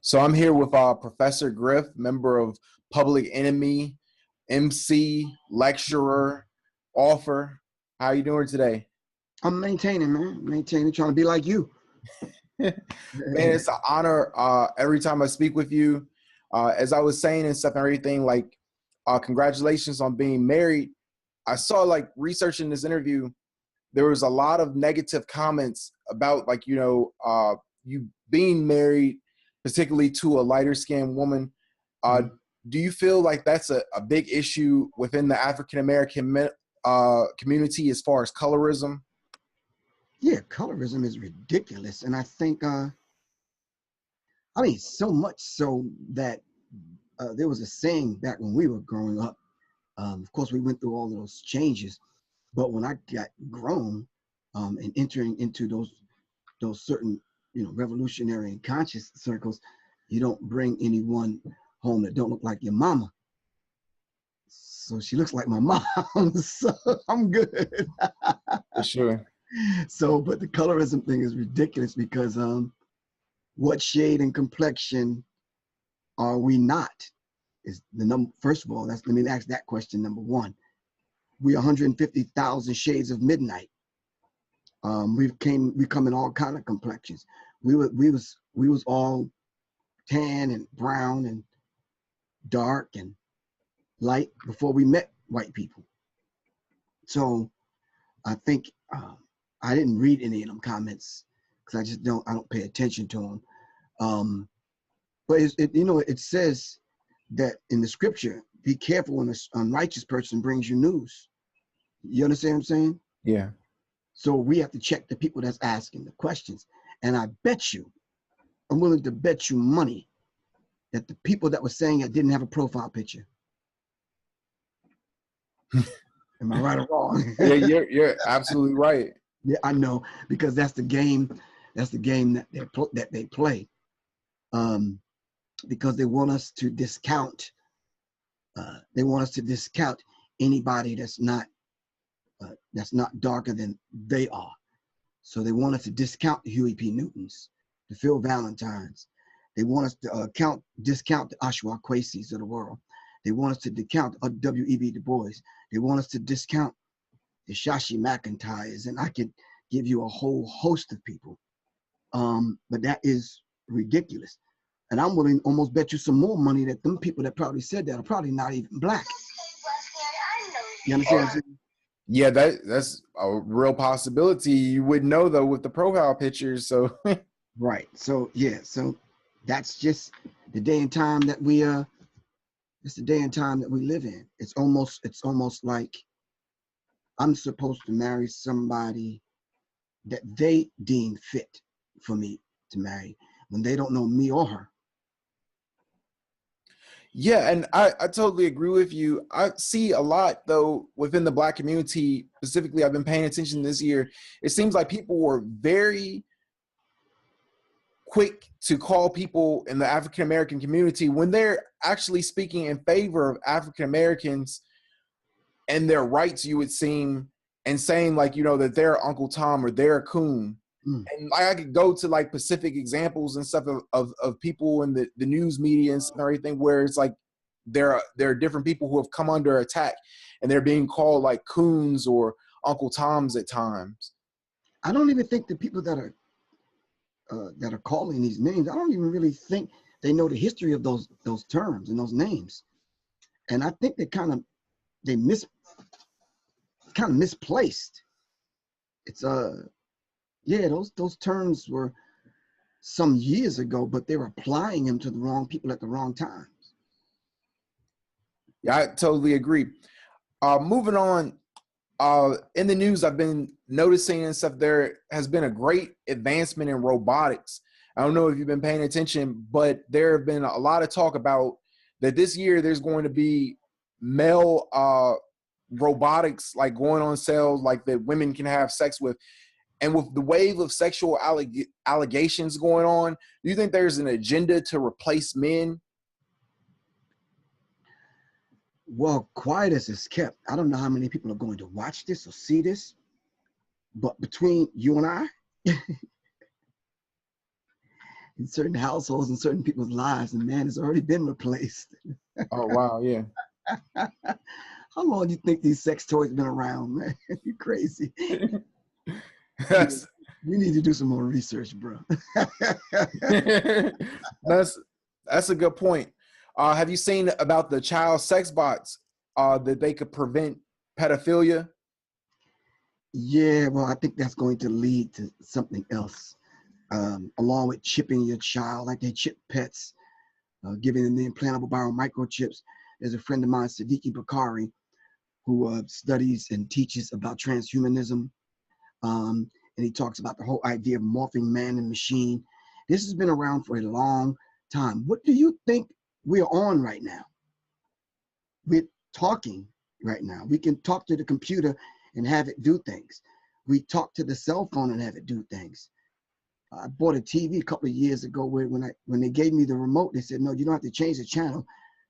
So I'm here with Professor Griff, member of Public Enemy, MC, lecturer, author. How are you doing today? I'm maintaining, man. Maintaining, trying to be like you. Man, it's an honor every time I speak with you. As I was saying and stuff and everything, like, congratulations on being married. I saw, like, researching this interview, there was a lot of negative comments about, like, you being married, particularly to a lighter skinned woman. Do you feel like that's a big issue within the African American community as far as colorism? Yeah, colorism is ridiculous. And I think, so much so that there was a saying back when we were growing up. Of course, we went through all of those changes. But when I got grown and entering into those certain, revolutionary and conscious circles, you don't bring anyone home that don't look like your mama. So she looks like my mom, so I'm good. For sure. So, but the colorism thing is ridiculous because what shade and complexion are we not? Is the number. First of all, let me ask that question. Number one, we 150,000 shades of midnight. We come in all kind of complexions. We was all tan and brown and dark and light before we met white people. So I think I didn't read any of them comments because I don't pay attention to them. But it says that in the scripture, be careful when an unrighteous person brings you news. You understand what I'm saying? Yeah. So we have to check the people that's asking the questions. And I bet you, I'm willing to bet you money that the people that were saying it didn't have a profile picture. Am I right or wrong? Yeah, you're absolutely right. Yeah, I know, because that's the game. That's the game that they play. Because they want us to discount. They want us to discount anybody that's not darker than they are. So they want us to discount the Huey P. Newtons, the Phil Valentines. They want us to discount the Oshawa Quasis of the world. They want us to discount W.E.B. Du Bois. They want us to discount the Shashi McIntyres, and I could give you a whole host of people. But that is ridiculous. And I'm willing to almost bet you some more money that them people that probably said that are probably not even black. You understand what I'm saying? Yeah, that's a real possibility. You wouldn't know, though, with the profile pictures. So right. So yeah. So that's just the day and time that we it's the day and time that we live in. It's almost like I'm supposed to marry somebody that they deem fit for me to marry when they don't know me or her. yeah, and I totally agree with you. I see a lot, though, within the Black community, specifically, I've been paying attention this year. It seems like people were very quick to call people in the African American community when they're actually speaking in favor of African Americans and their rights, you would seem, and saying, like, that they're Uncle Tom or they're a coon. And I could go to, like, specific examples and stuff of people in the news media and everything where it's like there are different people who have come under attack and they're being called like coons or Uncle Toms at times. I don't even think the people that are calling these names, I don't even really think they know the history of those terms and those names. And I think they misplaced. It's yeah, those terms were some years ago, but they were applying them to the wrong people at the wrong times. Yeah, I totally agree. Moving on, in the news, I've been noticing and stuff, there has been a great advancement in robotics. I don't know if you've been paying attention, but there have been a lot of talk about that this year there's going to be male robotics like going on sale, like that women can have sex with. And with the wave of sexual allegations going on, do you think there's an agenda to replace men? Well, quiet as it's kept, I don't know how many people are going to watch this or see this, but between you and I, in certain households and certain people's lives, and man, it's already been replaced. Oh wow, yeah. How long do you think these sex toys been around, man? You crazy. That's You need to do some more research, bro. that's a good point. Have you seen about the child sex bots that they could prevent pedophilia? Yeah, well, I think that's going to lead to something else. Along with chipping your child, like they chip pets, giving them the implantable biomicrochips. There's a friend of mine, Siddiqui Bakari, who studies and teaches about transhumanism. And he talks about the whole idea of morphing man and machine. This has been around for a long time. What do you think we're on right now? We're talking right now. We can talk to the computer and have it do things. We talk to the cell phone and have it do things. I bought a TV a couple of years ago where when they gave me the remote, they said, no, you don't have to change the channel.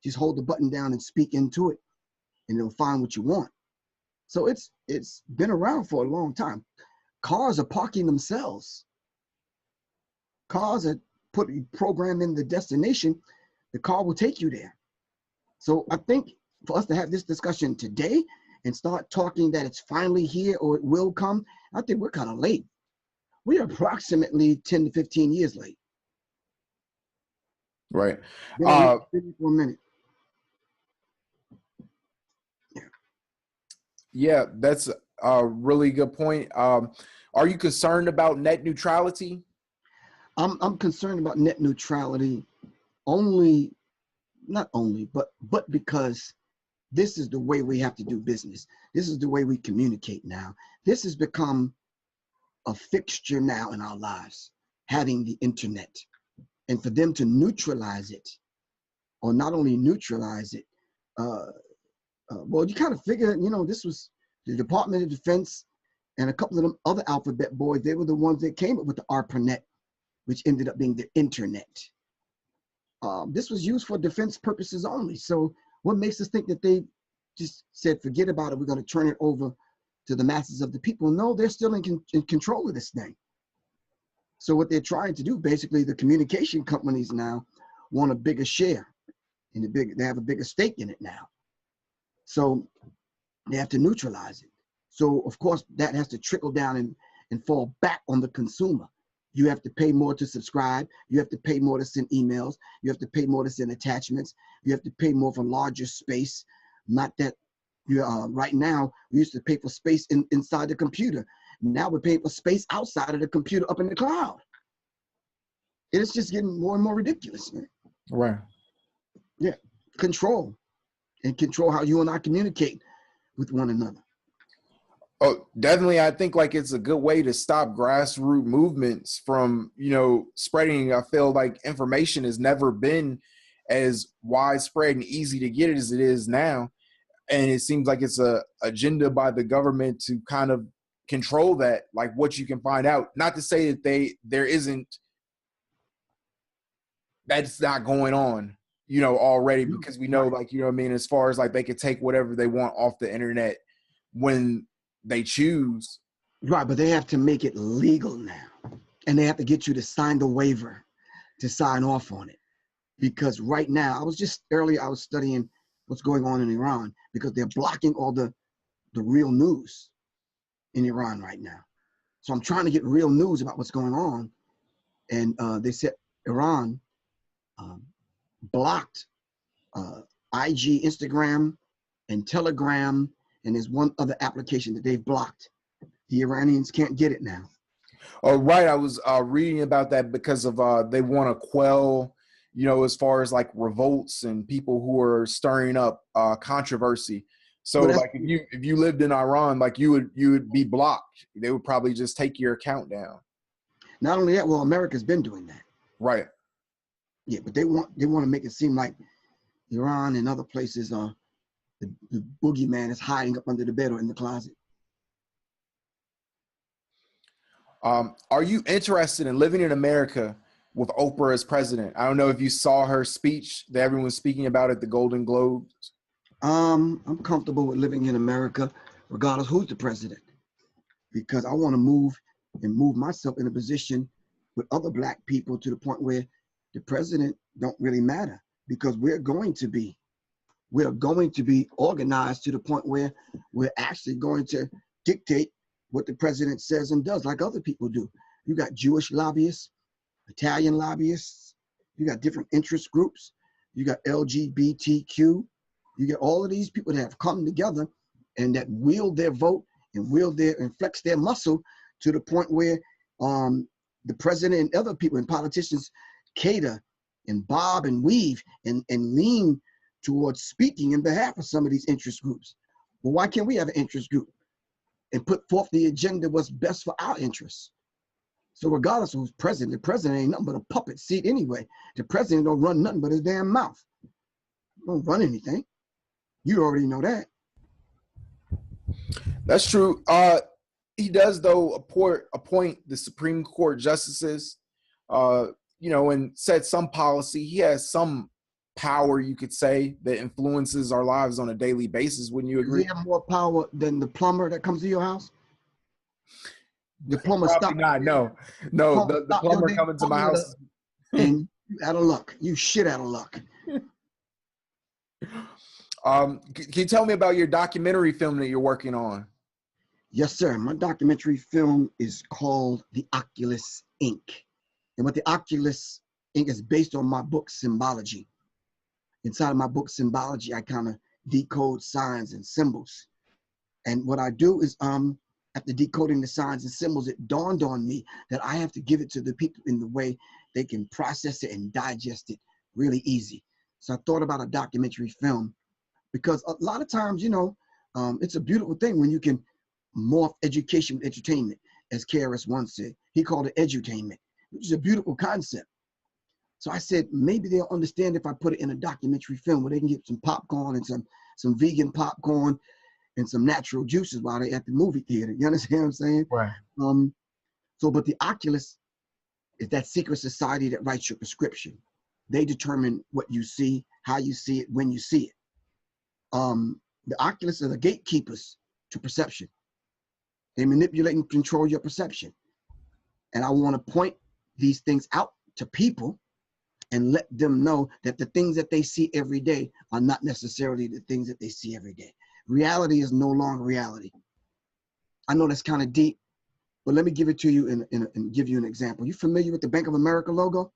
Just hold the button down and speak into it, and it'll find what you want. So it's been around for a long time. Cars are parking themselves. Cars are programmed in the destination. The car will take you there. So I think for us to have this discussion today and start talking that it's finally here or it will come, I think we're kind of late. We're approximately 10 to 15 years late. Right. Been for a minute. Yeah, that's a really good point. Are you concerned about net neutrality? I'm concerned about net neutrality not only, but because this is the way we have to do business. This is the way we communicate now. This has become a fixture now in our lives, having the internet. And for them to neutralize it, or not only neutralize it, well, you kind of figure, this was the Department of Defense and a couple of them other alphabet boys. They were the ones that came up with the ARPANET, which ended up being the internet. This was used for defense purposes only. So what makes us think that they just said, forget about it, we're going to turn it over to the masses of the people? No, they're still in control of this thing. So what they're trying to do, basically, the communication companies now want a bigger share, and they have a bigger stake in it now. So they have to neutralize it. So of course that has to trickle down and fall back on the consumer. You have to pay more to subscribe. You have to pay more to send emails. You have to pay more to send attachments. You have to pay more for larger space. Not that right now, we used to pay for space inside the computer. Now we're paying for space outside of the computer up in the cloud. It's just getting more and more ridiculous, man. Right. Yeah. Control how you and I communicate with one another. Oh, definitely. I think like it's a good way to stop grassroots movements from, spreading. I feel like information has never been as widespread and easy to get as it is now. And it seems like it's a agenda by the government to kind of control that, like what you can find out. Not to say that that's not going on, already, because we know, like, as far as like they could take whatever they want off the internet when they choose. Right, but they have to make it legal now. And they have to get you to sign the waiver to sign off on it. Because right now, I was studying what's going on in Iran, because they're blocking all the real news in Iran right now. So I'm trying to get real news about what's going on. And they said Iran blocked IG, Instagram, and Telegram, and there's one other application that they've blocked. The Iranians can't get it now. Oh, right. I was reading about that because of they want to quell, as far as like revolts and people who are stirring up controversy. So like if you lived in Iran, like you would be blocked. They would probably just take your account down. Not only that, well, America's been doing that. Right. Yeah, but they want to make it seem like Iran and other places the boogeyman is hiding up under the bed or in the closet. Are you interested in living in America with Oprah as president? I don't know if you saw her speech that everyone's speaking about at the Golden Globes. I'm comfortable with living in America, regardless who's the president, because I want to move myself in a position with other black people to the point where the president don't really matter, because we're going to be organized to the point where we're actually going to dictate what the president says and does, like other people do. You got Jewish lobbyists, Italian lobbyists, you got different interest groups, you got LGBTQ, you get all of these people that have come together and that wield their vote and and flex their muscle to the point where the president and other people and politicians cater and bob and weave and lean towards speaking in behalf of some of these interest groups. Well, why can't we have an interest group and put forth the agenda what's best for our interests? So regardless of who's president, the president ain't nothing but a puppet seat anyway. The president don't run nothing but his damn mouth. He don't run anything. You already know that. That's true. He does, though, appoint the Supreme Court justices, and set some policy. He has some power, you could say, that influences our lives on a daily basis. Wouldn't you agree? Does he have more power than the plumber that comes to your house? The plumber Probably not. No. The plumber coming to my house. And you out of luck. You shit out of luck. Can you tell me about your documentary film that you're working on? Yes, sir. My documentary film is called The Oculus Inc. And what The Oculus Inc. is based on my book, Symbology. Inside of my book, Symbology, I kind of decode signs and symbols. And what I do is, after decoding the signs and symbols, it dawned on me that I have to give it to the people in the way they can process it and digest it really easy. So I thought about a documentary film, because a lot of times, it's a beautiful thing when you can morph education with entertainment, as KRS once said. He called it edutainment, which is a beautiful concept. So I said, maybe they'll understand if I put it in a documentary film where they can get some popcorn and some vegan popcorn and some natural juices while they're at the movie theater. You understand what I'm saying? Right. But the Oculus is that secret society that writes your prescription. They determine what you see, how you see it, when you see it. The Oculus are the gatekeepers to perception. They manipulate and control your perception. And I want to point these things out to people and let them know that the things that they see every day are not necessarily the things that they see every day. Reality is no longer reality. I know that's kind of deep, but let me give it to you and give you an example. You familiar with the Bank of America logo?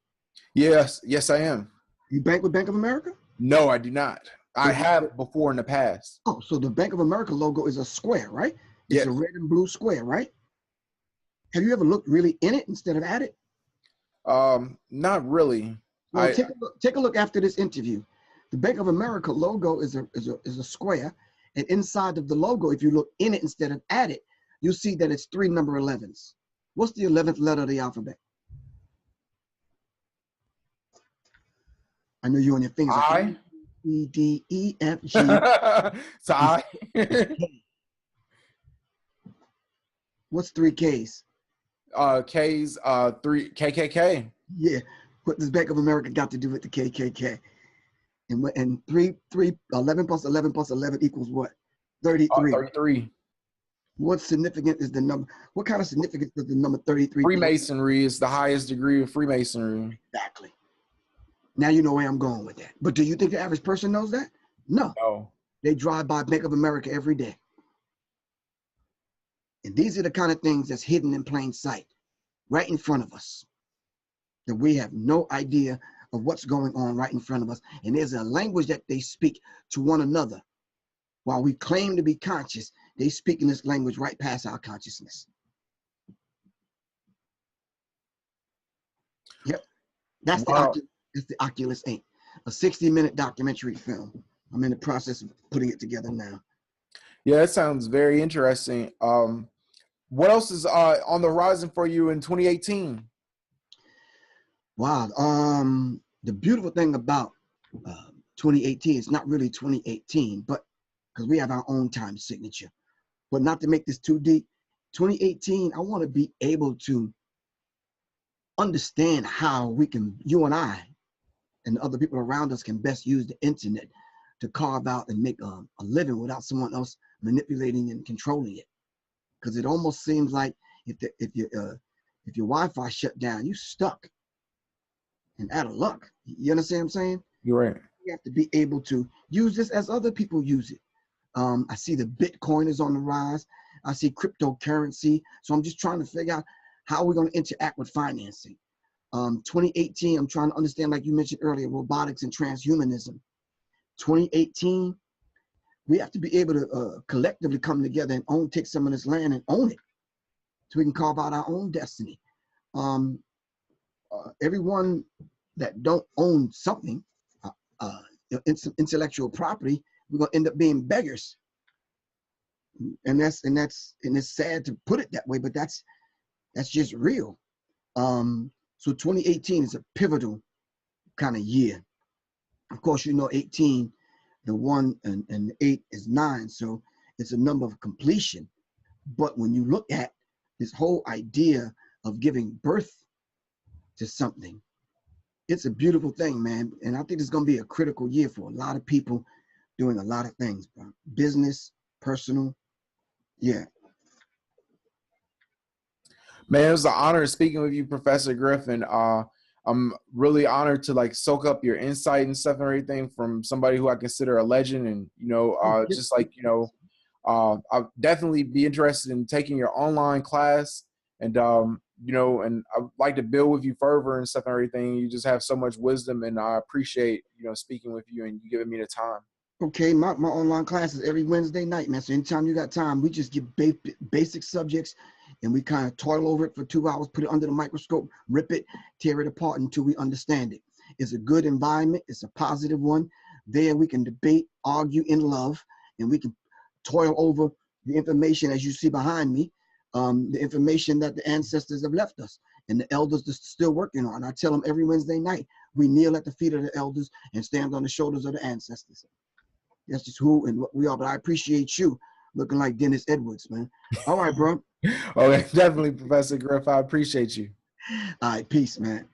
Yes, I am. You bank with Bank of America? No, I do not. I have before in the past. Oh, so the Bank of America logo is a square, right? It's Yes. a red and blue square, right? Have you ever looked really in it instead of at it? Not really. Well, take a look after this interview. The Bank of America logo is a square, and inside of the logo, if you look in it instead of at it, you'll see that it's 3 number 11s. What's the 11th letter of the alphabet? I know you on your fingers. I. E, D, E, F, G. So I. What's 3 Ks? K's 3 KKK. Yeah. What does Bank of America got to do with the KKK? And 11 plus 11 plus 11 equals what? 33. 33. What significant is the number? What kind of significance does the number 33? Freemasonry is the highest degree of Freemasonry. Exactly. Now you know where I'm going with that. But do you think the average person knows that? No. No. They drive by Bank of America every day. And these are the kind of things that's hidden in plain sight, right in front of us, that we have no idea of what's going on right in front of us. And there's a language that they speak to one another. While we claim to be conscious, they speak in this language right past our consciousness. Yep. That's the Oculus Inc. A 60-minute documentary film. I'm in the process of putting it together now. Yeah, that sounds very interesting. What else is on the horizon for you in 2018? Wow. The beautiful thing about 2018, it's not really 2018, but because we have our own time signature. But not to make this too deep, 2018, I want to be able to understand how we can, you and I, and other people around us can best use the internet to carve out and make a living without someone else manipulating and controlling it. Because it almost seems like if If your Wi-Fi shut down, you stuck and out of luck. You understand what I'm saying? You're right. You have to be able to use this as other people use it. I see the Bitcoin is on the rise. I see cryptocurrency. So I'm just trying to figure out how we're going to interact with financing. 2018, I'm trying to understand, like you mentioned earlier, robotics and transhumanism. 2018, we have to be able to collectively come together and take some of this land and own it so we can carve out our own destiny. Everyone that don't own something, intellectual property, we're gonna end up being beggars. And it's sad to put it that way, but that's just real. So 2018 is a pivotal kind of year. Of course, you know, 18, the 1 and the 8 is 9, so it's a number of completion. But when you look at this whole idea of giving birth to something, it's a beautiful thing, man. And I think it's going to be a critical year for a lot of people doing a lot of things, bro. Business, personal, yeah. Man, it was an honor speaking with you, Professor Griff, and I'm really honored to like soak up your insight and stuff and everything from somebody who I consider a legend. And just like I'll definitely be interested in taking your online class, and and I'd like to build with you further and stuff and everything. You just have so much wisdom, and I appreciate speaking with you and you giving me the time. Okay, my online classes every Wednesday night, man. So anytime you got time, we just give basic subjects and we kind of toil over it for 2 hours, put it under the microscope, rip it, tear it apart until we understand it. It's a good environment. It's a positive one. There we can debate, argue in love, and we can toil over the information as you see behind me, the information that the ancestors have left us and the elders are still working on. I tell them every Wednesday night, we kneel at the feet of the elders and stand on the shoulders of the ancestors. That's just who and what we are. But I appreciate you looking like Dennis Edwards, man. All right, bro. Okay, definitely, Professor Griff. I appreciate you. All right, peace, man.